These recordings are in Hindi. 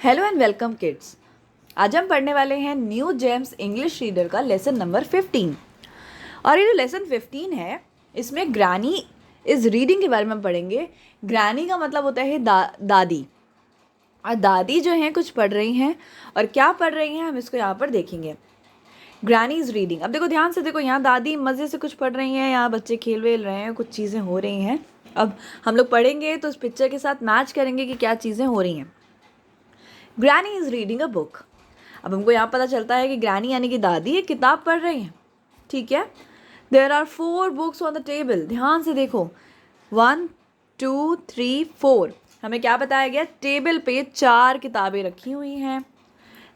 Hello and welcome kids. आज हम पढ़ने वाले हैं न्यू जेम्स इंग्लिश रीडर का लेसन नंबर 15। और ये जो लेसन 15 है इसमें ग्रैनी इज रीडिंग के बारे में हम पढ़ेंगे। ग्रैनी का मतलब होता है दादी, और दादी जो हैं कुछ पढ़ रही हैं, और क्या पढ़ रही हैं हम इसको यहाँ पर देखेंगे। Granny is reading. अब देखो ध्यान से देखो, यहाँ दादी मज़े से कुछ पढ़ रही हैं, यहाँ बच्चे खेल वेल रहे हैं, कुछ चीज़ें हो रही हैं। अब हम लोग पढ़ेंगे तो उस पिक्चर के साथ मैच करेंगे कि क्या चीज़ें हो रही हैं। Granny is reading a book. अब हमको यहाँ पता चलता है कि ग्रैनी यानी कि दादी एक किताब पढ़ रही हैं, ठीक है। There are 4 books on the table. ध्यान से देखो, 1 2 3 4। हमें क्या बताया गया, टेबल पे 4 किताबें रखी हुई हैं।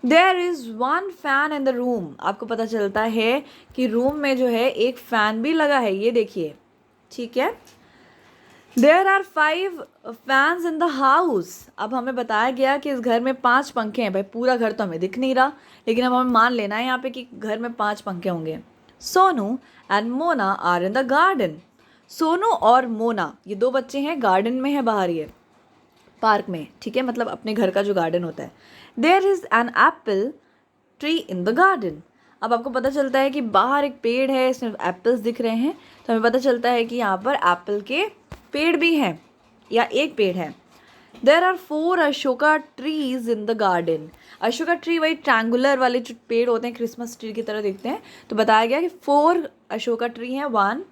There is 1 fan in the room. आपको पता चलता है कि रूम में जो है एक फ़ैन भी लगा है, ये देखिए, ठीक है। There are 5 fans in the house. अब हमें बताया गया कि इस घर में 5 पंखे हैं। भाई पूरा घर तो हमें दिख नहीं रहा, लेकिन अब हमें मान लेना है यहाँ पे कि घर में 5 पंखे होंगे। Sonu and Mona are in the garden. Sonu और मोना ये 2 बच्चे हैं, गार्डन में है, बाहर ये पार्क में, ठीक है, मतलब अपने घर का जो गार्डन होता है। There is an apple tree in the garden. अब आपको पता चलता है कि बाहर एक पेड़ है, इसमें एप्पल्स दिख रहे हैं, तो हमें पता चलता है कि यहाँ पर एप्पल के पेड़ भी हैं या एक पेड़ है। There are 4 Ashoka trees in the garden. Ashoka tree वही ट्रायंगुलर वाले जो पेड़ होते हैं, क्रिसमस ट्री की तरह दिखते हैं। तो बताया गया कि 4 अशोका ट्री हैं, 1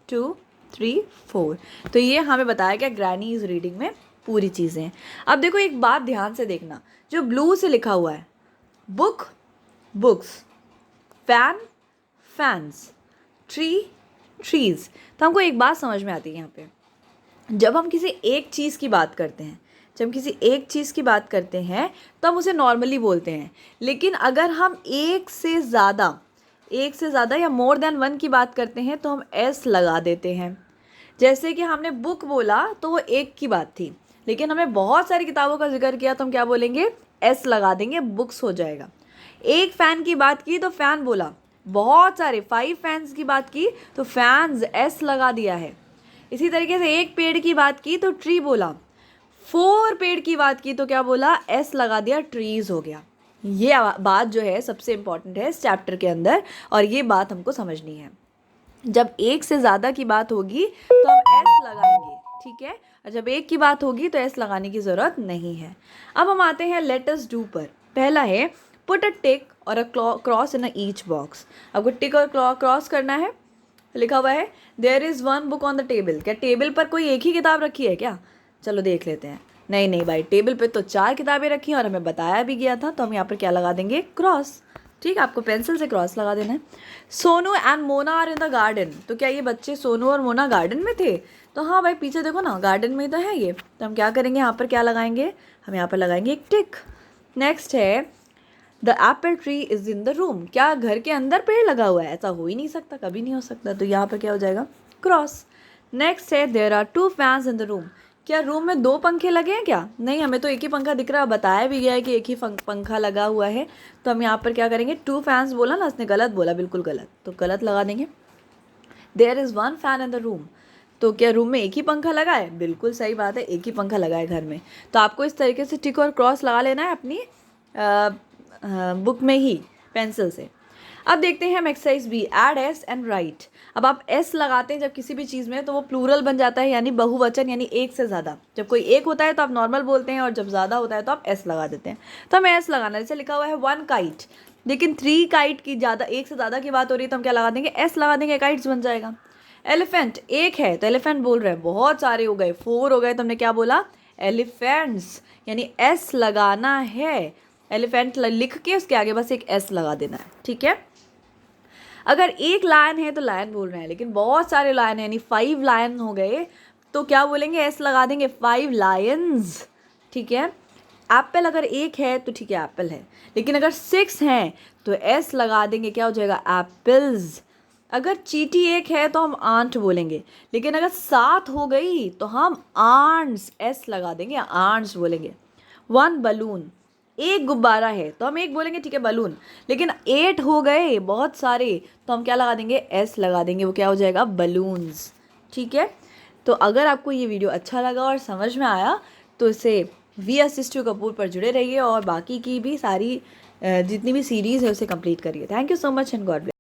2 3 4। तो ये हमें बताया गया ग्रैनी इज रीडिंग में पूरी चीज़ें। अब देखो एक बात ध्यान से देखना, जो ब्लू से लिखा हुआ है, book books, fan fans, tree trees. तो हमको एक बात समझ में आती है यहाँ पे, जब हम किसी एक चीज़ की बात करते हैं, तो हम उसे नॉर्मली बोलते हैं। लेकिन अगर हम एक से ज़्यादा या मोर देन 1 की बात करते हैं तो हम एस लगा देते हैं। जैसे कि हमने बुक बोला तो वो एक की बात थी, लेकिन हमें बहुत सारी किताबों का जिक्र किया तो हम क्या बोलेंगे, एस लगा देंगे, बुक्स हो जाएगा। एक फ़ैन की बात की तो फ़ैन बोला, बहुत सारे 5 फैंस की बात की तो फैंस एस लगा दिया है। इसी तरीके से एक पेड़ की बात की तो ट्री बोला, 4 पेड़ की बात की तो क्या बोला, एस लगा दिया, ट्रीज हो गया। ये बात जो है सबसे इम्पॉर्टेंट है इस चैप्टर के अंदर, और ये बात हमको समझनी है। जब एक से ज़्यादा की बात होगी तो हम एस लगाएंगे, ठीक है, और जब एक की बात होगी तो एस लगाने की ज़रूरत नहीं है। अब हम आते हैं लेट अस डू पर। पहला है पुट अ टिक और a cross in a each box. आपको टिक और क्रॉस करना है। लिखा हुआ है there is 1 book on the table. क्या टेबल पर कोई एक ही किताब रखी है क्या? चलो देख लेते हैं। नहीं भाई, टेबल पे तो 4 किताबें रखी हैं और हमें बताया भी गया था, तो हम यहाँ पर क्या लगा देंगे, क्रॉस। ठीक है, आपको पेंसिल से क्रॉस लगा देना है। Sonu and Mona are in the garden. तो क्या ये बच्चे सोनू और मोना गार्डन में थे? तो हाँ भाई, पीछे देखो ना, गार्डन में ही तो है ये। तो हम क्या करेंगे, यहाँ पर क्या लगाएंगे, हम यहाँ पर लगाएंगे एक टिक। नेक्स्ट है the Apple tree is in the room. क्या घर के अंदर पेड़ लगा हुआ है? ऐसा हो ही नहीं सकता, कभी नहीं हो सकता, तो यहाँ पर क्या हो जाएगा, क्रॉस। नेक्स्ट है there are 2 fans in the room. क्या रूम में 2 पंखे लगे हैं क्या? नहीं, हमें तो एक ही पंखा दिख रहा है, बताया भी गया है कि एक ही पंखा लगा हुआ है। तो हम यहाँ पर क्या करेंगे, 2 फैंस बोला ना, उसने गलत बोला, बिल्कुल गलत, तो गलत लगा देंगे। There is 1 fan in the room. तो क्या रूम में एक ही पंखा लगा है? बिल्कुल सही बात है, एक ही पंखा लगा है घर में। तो आपको इस तरीके से टिक और क्रॉस लगा लेना है अपनी बुक में ही पेंसिल से। अब देखते हैं हम exercise B, add S and write. अब आप एस लगाते हैं जब किसी भी चीज़ में तो वो प्लूरल बन जाता है, यानी बहुवचन, यानी एक से ज़्यादा। जब कोई एक होता है तो आप नॉर्मल बोलते हैं, और जब ज़्यादा होता है तो आप एस लगा देते हैं। तो हमें एस लगाना है। जैसे लिखा हुआ है 1 काइट, लेकिन 3 काइट की ज़्यादा, एक से ज़्यादा की बात हो रही है तो हम क्या लगा देंगे, एस लगा देंगे, काइट्स बन जाएगा। एलिफेंट एक है तो एलिफेंट बोल रहे हैं, बहुत सारे हो गए, 4 हो गए, तो हमने क्या बोला, एलिफेंट्स, यानी एस लगाना है। एलिफेंट लिख के उसके आगे बस एक एस लगा देना है, ठीक है। अगर एक लायन है तो लायन बोल रहे हैं, लेकिन बहुत सारे लायन है, यानी 5 लायन हो गए, तो क्या बोलेंगे, एस लगा देंगे, 5 लायंस, ठीक है। एप्पल अगर एक है तो ठीक है, एप्पल है, लेकिन अगर 6 हैं तो एस लगा देंगे, क्या हो जाएगा, एप्पल्स। अगर चींटी एक है तो हम आंट बोलेंगे, लेकिन अगर 7 हो गई तो हम आंट्स, एस लगा देंगे, आंट्स बोलेंगे। 1 बलून, एक गुब्बारा है तो हम एक बोलेंगे, ठीक है, बलून, लेकिन 8 हो गए, बहुत सारे, तो हम क्या लगा देंगे, एस लगा देंगे, वो क्या हो जाएगा, बलून्स, ठीक है। तो अगर आपको ये वीडियो अच्छा लगा और समझ में आया तो इसे वी असिस्ट यू कपूर पर जुड़े रहिए और बाकी की भी सारी जितनी भी सीरीज़ है उसे कंप्लीट करिए। Thank you so much and God bless.